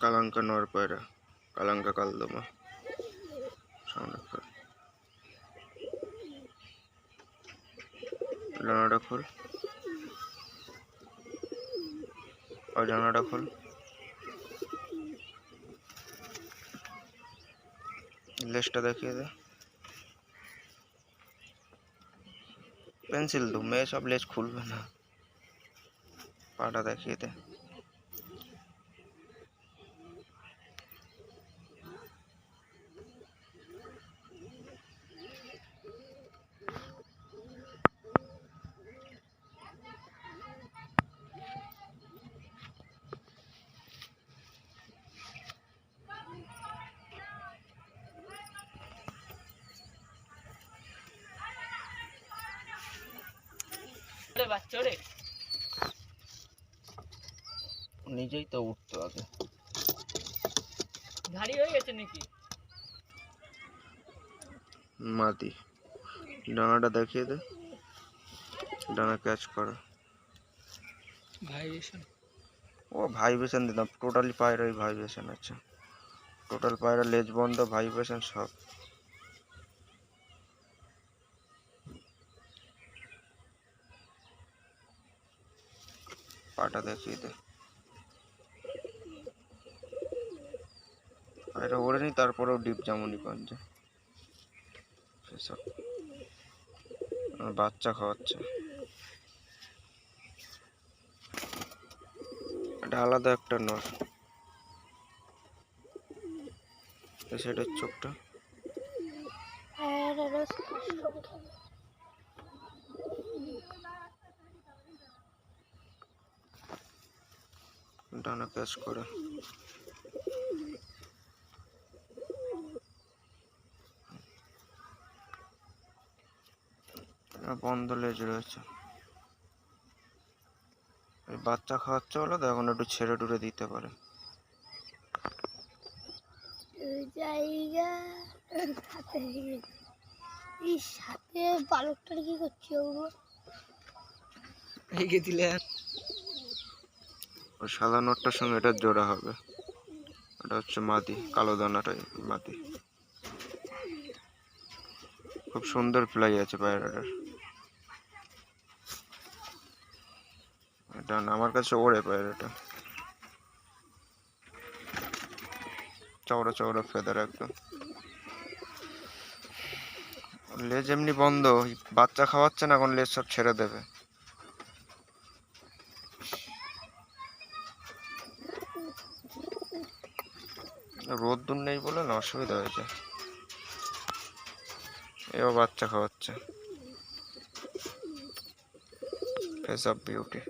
কালাঙ্কা নর পায়রা, কালাঙ্কা কালদমা। ডানাটা খোল, ওই ডানাটা খোল। লেজটা দেখিয়ে দে। পেন্সিল দু, মেয়ে সব লেজ খুলবে না। পাটা দেখিয়ে দে। নিজেই তো উঠতো আগে। ভারী হয়ে গেছে নাকি? মাদি, ডানাটা দেখিয়ে দে। ডানা ক্যাচ করো। ভাইব্রেশন, ও ভাইব্রেশন দিতাম, টোটালি পায়রাই ভাইব্রেশন আছে। টোটাল পায়রা লেজ বন্ধ, ভাইব্রেশন সব। পাটা দেখিয়ে দে। পায়রা ওড়েনি, তারপরেও ডিপ জামুনি পাঞ্জা। সেসব বাচ্চা খাওয়াচ্ছে। এটা আলাদা একটা নর। সেটার চোখটা ডানা ক্যাচ করে। বন্ধ লেজ রয়েছে। বাচ্চা খাওয়াচ্ছে বলে তো এখন একটু ছেড়ে টুড়ে দিতে পারে। সাথে বালকটার কি করছে ওগুলো? রেখে দিলে ওই সাদা নটটার সঙ্গে এটা জোড়া হবে। এটা হচ্ছে মাদি, কালো দানাটাই মাদি। খুব সুন্দর ফ্লাই আছে পায়রাটার। এটা আমার কাছে ওড়ে পায়রাটা। চওড়া চওড়া ফেদার একদম। লেজ এমনি বন্ধ, বাচ্চা খাওয়াচ্ছে না, এখন লেজ সব ছেড়ে দেবে। রোদ্দুর নেই বলে না অসুবিধা হয়েছে। এও বাচ্চা খাওয়াচ্ছে। Face of beauty.